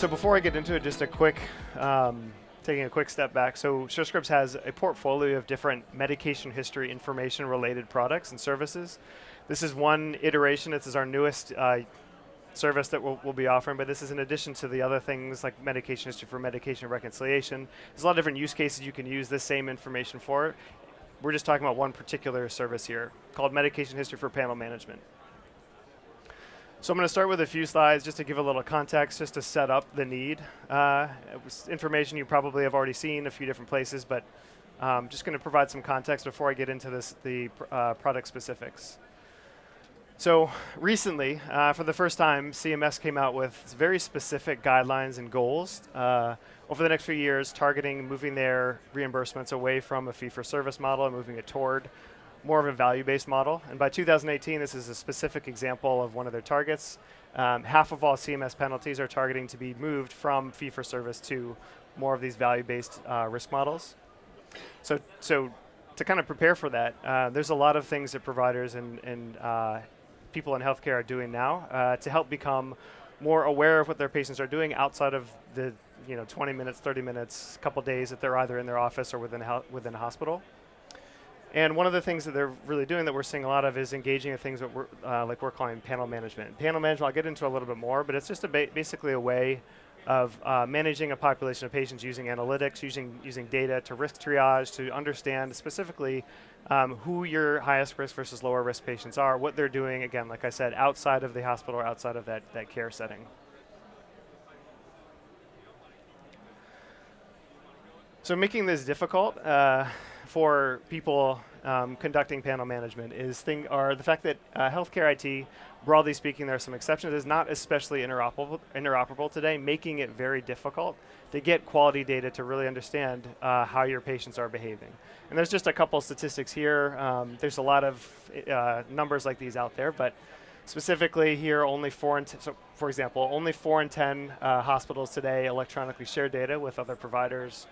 So before I get into it, just a quick, taking a quick step back. So Surescripts has a portfolio of different medication history information related products and services. This is one iteration. This is our newest service that we'll be offering, but this is in addition to the other things like medication history for medication reconciliation. There's a lot of different use cases you can use this same information for. We're just talking about one particular service here called medication history for panel management. So I'm going to start with a few slides just to give a little context, just to set up the need. It was information you probably have already seen a few different places, but just going to provide some context before I get into the product specifics. So recently, for the first time, CMS came out with very specific guidelines and goals over the next few years, targeting moving their reimbursements away from a fee-for-service model and moving it toward more of a value-based model. And by 2018, this is a specific example of one of their targets. Half of all CMS penalties are targeting to be moved from fee-for-service to more of these value-based risk models. So to kind of prepare for that, there's a lot of things that providers and people in healthcare are doing now to help become more aware of what their patients are doing outside of the 20 minutes, 30 minutes, couple days that they're either in their office or within a hospital. And one of the things that they're really doing that we're seeing a lot of is engaging in things that we're calling panel management. Panel management, I'll get into a little bit more, but it's just basically a way of managing a population of patients using analytics, using data to risk triage, to understand specifically who your highest risk versus lower risk patients are, what they're doing, again, like I said, outside of the hospital or outside of that care setting. So making this difficult for people conducting panel management is the fact that healthcare IT, broadly speaking, there are some exceptions, is not especially interoperable today, making it very difficult to get quality data to really understand how your patients are behaving. And there's just a couple statistics here. There's a lot of numbers like these out there, but specifically here, only 4 in 10, so for example, only 4 in 10 hospitals today electronically share data with other providers.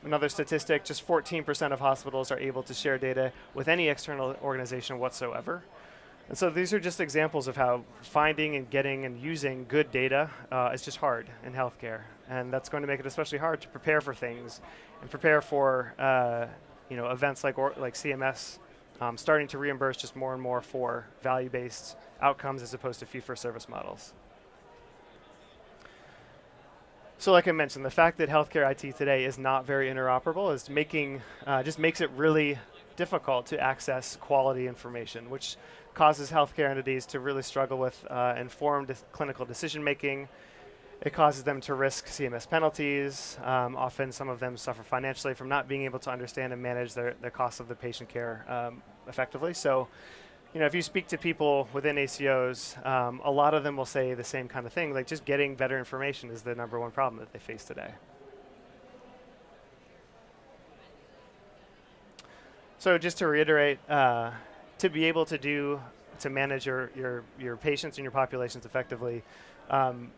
Another statistic, just 14% of hospitals are able to share data with any external organization whatsoever. And so these are just examples of how finding and getting and using good data is just hard in healthcare. And that's going to make it especially hard to prepare for things and prepare for events like CMS starting to reimburse just more and more for value-based outcomes as opposed to fee-for-service models. So like I mentioned, the fact that healthcare IT today is not very interoperable is just makes it really difficult to access quality information, which causes healthcare entities to really struggle with informed clinical decision making. It causes them to risk CMS penalties. Often some of them suffer financially from not being able to understand and manage the costs of the patient care effectively. So if you speak to people within ACOs, a lot of them will say the same kind of thing, like just getting better information is the #1 problem that they face today. So just to reiterate, to be able to manage your patients and your populations effectively,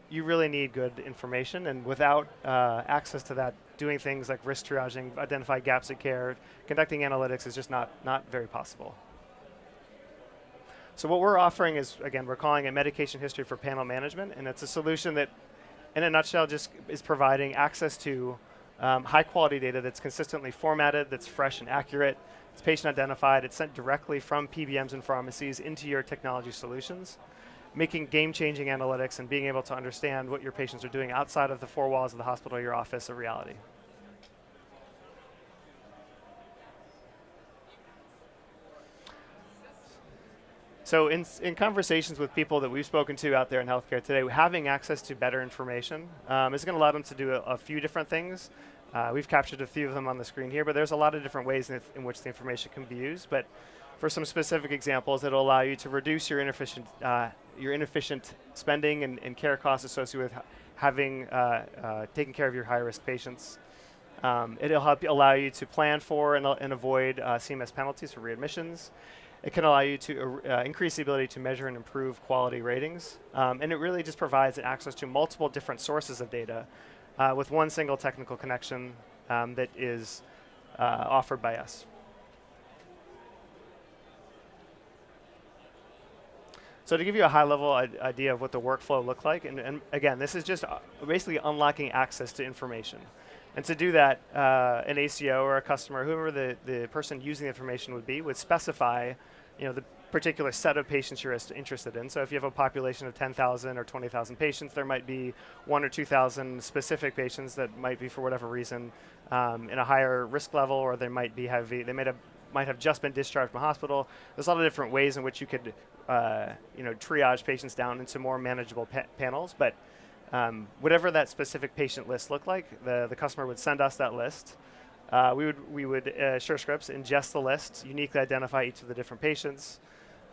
you really need good information, and without access to that, doing things like risk triaging, identify gaps in care, conducting analytics is just not very possible. So what we're offering is, again, we're calling it medication history for panel management, and it's a solution that, in a nutshell, just is providing access to high quality data that's consistently formatted, that's fresh and accurate, it's patient identified, it's sent directly from PBMs and pharmacies into your technology solutions, making game-changing analytics and being able to understand what your patients are doing outside of the 4 walls of the hospital or your office a reality. So in conversations with people that we've spoken to out there in healthcare today, having access to better information is going to allow them to do a few different things. We've captured a few of them on the screen here, but there's a lot of different ways in which the information can be used. But for some specific examples, it'll allow you to reduce your inefficient spending and care costs associated with having taken care of your high-risk patients. It'll allow you to plan for and avoid CMS penalties for readmissions. It can allow you to increase the ability to measure and improve quality ratings. And it really just provides access to multiple different sources of data with one single technical connection that is offered by us. So to give you a high-level idea of what the workflow looked like, and again, this is just basically unlocking access to information. And to do that, an ACO or a customer, whoever the person using the information would specify, the particular set of patients you're interested in. So if you have a population of 10,000 or 20,000 patients, there might be 1,000 or 2,000 specific patients that might be, for whatever reason, in a higher risk level, or they might be heavy. They might have just been discharged from a hospital. There's a lot of different ways in which you could, triage patients down into more manageable panels. But whatever that specific patient list looked like, the customer would send us that list. We would Surescripts ingest the list, uniquely identify each of the different patients,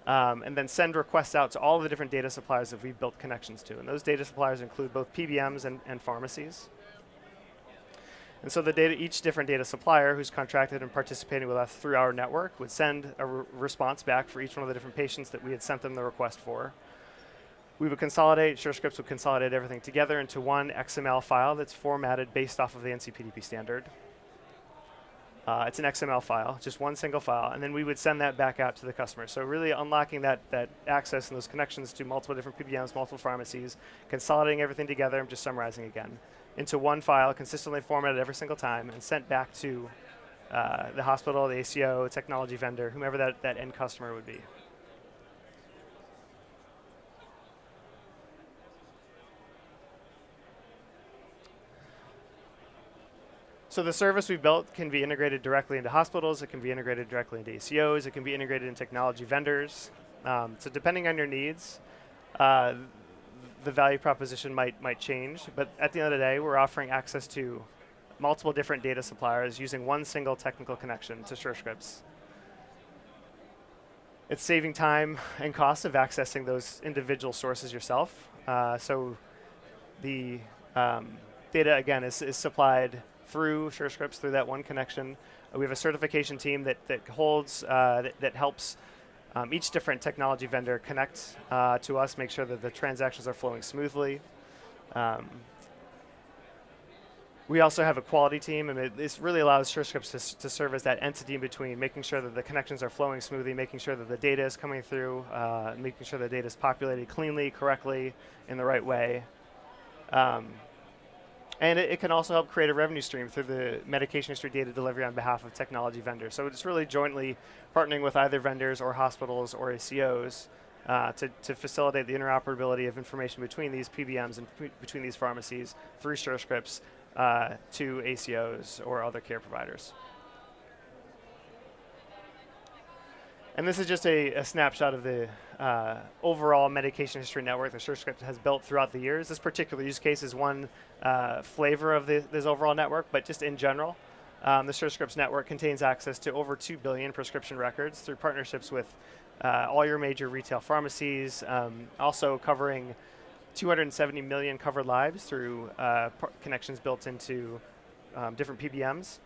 and then send requests out to all of the different data suppliers that we've built connections to. And those data suppliers include both PBMs and pharmacies. And so each different data supplier who's contracted and participating with us through our network would send a response back for each one of the different patients that we had sent them the request for. We would consolidate, Surescripts would consolidate everything together into one XML file that's formatted based off of the NCPDP standard. It's an XML file, just one single file, and then we would send that back out to the customer. So really unlocking that access and those connections to multiple different PBMs, multiple pharmacies, consolidating everything together, I'm just summarizing again, into one file, consistently formatted every single time, and sent back to the hospital, the ACO, technology vendor, whomever that end customer would be. So the service we built can be integrated directly into hospitals. It can be integrated directly into ACOs. It can be integrated in technology vendors. So depending on your needs, the value proposition might change. But at the end of the day, we're offering access to multiple different data suppliers using one single technical connection to Surescripts. It's saving time and cost of accessing those individual sources yourself. So the data, again, is supplied through Surescripts, through that one connection. We have a certification team that helps each different technology vendor connect to us, make sure that the transactions are flowing smoothly. We also have a quality team, and this really allows Surescripts to serve as that entity in between, making sure that the connections are flowing smoothly, making sure that the data is coming through, making sure the data is populated cleanly, correctly, in the right way. And it can also help create a revenue stream through the medication history data delivery on behalf of technology vendors. So it's really jointly partnering with either vendors or hospitals or ACOs to facilitate the interoperability of information between these PBMs and between these pharmacies through Surescripts to ACOs or other care providers. And this is just a snapshot of the overall medication history network that Surescripts has built throughout the years. This particular use case is one flavor of this overall network, but just in general, the Surescripts network contains access to over 2 billion prescription records through partnerships with all your major retail pharmacies, also covering 270 million covered lives through connections built into different PBMs.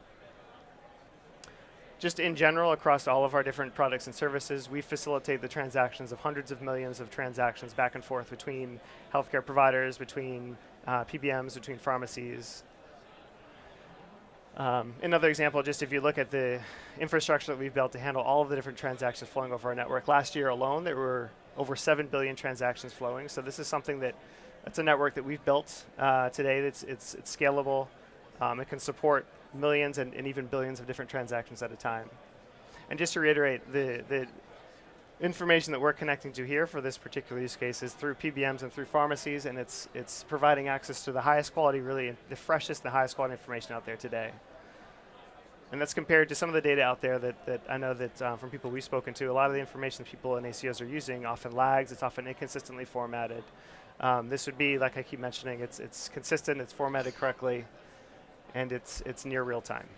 Just in general, across all of our different products and services, we facilitate the transactions of hundreds of millions of transactions back and forth between healthcare providers, between PBMs, between pharmacies. Another example, just if you look at the infrastructure that we've built to handle all of the different transactions flowing over our network. Last year alone, there were over 7 billion transactions flowing. So this is something that's a network that we've built today. It's scalable. It can support millions and even billions of different transactions at a time. And just to reiterate, the information that we're connecting to here for this particular use case is through PBMs and through pharmacies, and it's providing access to the highest quality, really the freshest, the highest quality information out there today. And that's compared to some of the data out there that I know that from people we've spoken to, a lot of the information people in ACOs are using often lags, it's often inconsistently formatted. This would be, like I keep mentioning, it's consistent, it's formatted correctly, and it's near real time.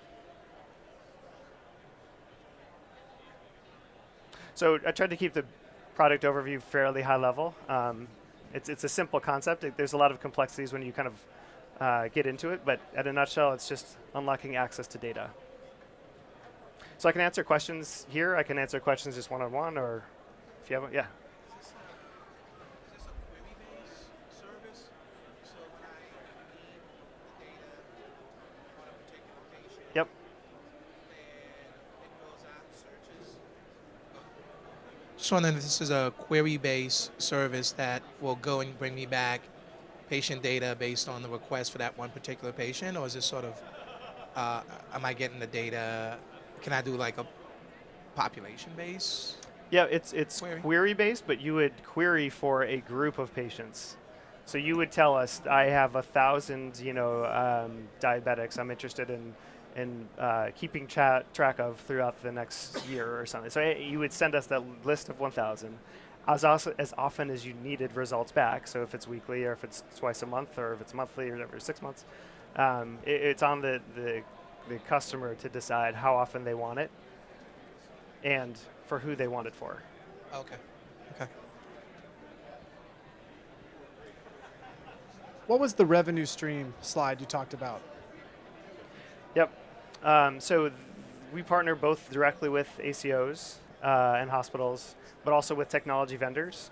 So I tried to keep the product overview fairly high level. It's a simple concept. There's a lot of complexities when you kind of get into it, but at a nutshell, it's just unlocking access to data. So I can answer questions here. I can answer questions just one-on-one, or if you haven't, yeah. Just wondering if this is a query-based service that will go and bring me back patient data based on the request for that one particular patient, or is this sort of, uh, am I getting the data, can I do like a population-based Yeah, it's query? query based, but you would query for a group of patients. So you would tell us, I have 1,000, diabetics I'm interested in keeping track of throughout the next year or something. So you would send us that list of 1,000 as often as you needed results back. So if it's weekly, or if it's twice a month, or if it's monthly, or every 6 months, it's on the customer to decide how often they want it and for who they want it for. Okay. Okay. What was the revenue stream slide you talked about? Yep. We partner both directly with ACOs and hospitals, but also with technology vendors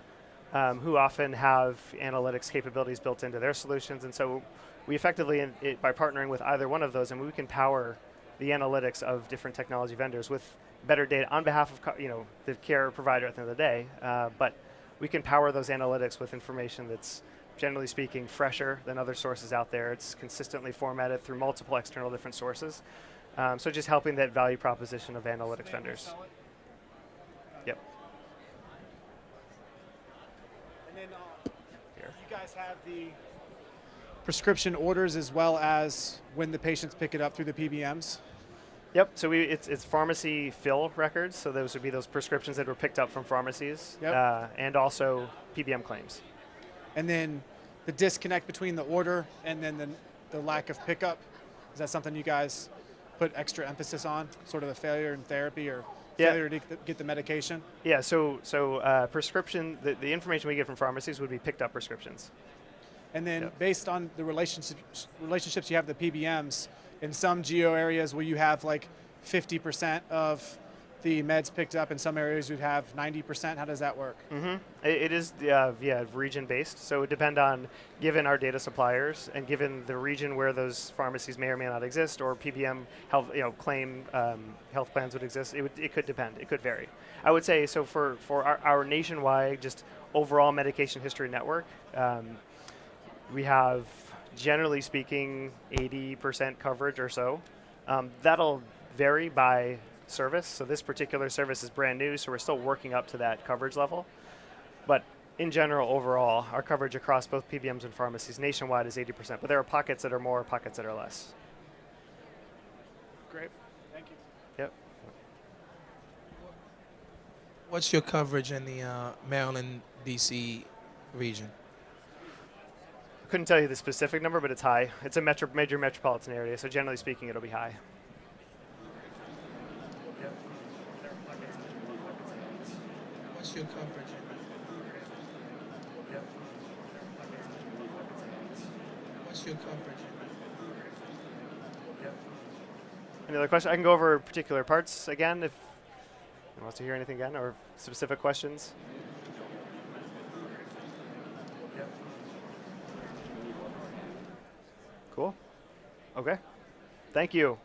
who often have analytics capabilities built into their solutions. And so we effectively, by partnering with either one of those, and we can power the analytics of different technology vendors with better data on behalf of the care provider at the end of the day. But we can power those analytics with information that's, generally speaking, fresher than other sources out there. It's consistently formatted through multiple external different sources. So just helping that value proposition of analytics vendors. Yep. And then you guys have the prescription orders as well as when the patients pick it up through the PBMs? Yep. So it's pharmacy fill records. So those would be those prescriptions that were picked up from pharmacies, Yep. and also PBM claims. And then the disconnect between the order and then the lack of pickup, is that something you guys put extra emphasis on, sort of the failure in therapy or failure to get the medication? Yeah, so prescription, the information we get from pharmacies would be picked up prescriptions. And then based on the relationships you have with the PBMs, in some geo areas where you have like 50% of the meds picked up, in some areas you have 90%, how does that work? Mm-hmm. It is region-based, so it would depend on, given our data suppliers and given the region where those pharmacies may or may not exist, or PBM health, claim health plans would exist. It could depend. It could vary. I would say, so for our nationwide, just overall medication history network, we have, generally speaking, 80% coverage or so. That'll vary by service. So this particular service is brand new, so we're still working up to that coverage level. But in general, overall, our coverage across both PBMs and pharmacies nationwide is 80%. But there are pockets that are more, pockets that are less. Great. Thank you. Yep. What's your coverage in the Maryland, D.C. region? Couldn't tell you the specific number, but it's high. It's a major metropolitan area, so generally speaking, it'll be high. What's your coverage in? What's your coverage in? Any other questions? I can go over particular parts again if anyone wants to hear anything again, or specific questions. Cool. Okay. Thank you.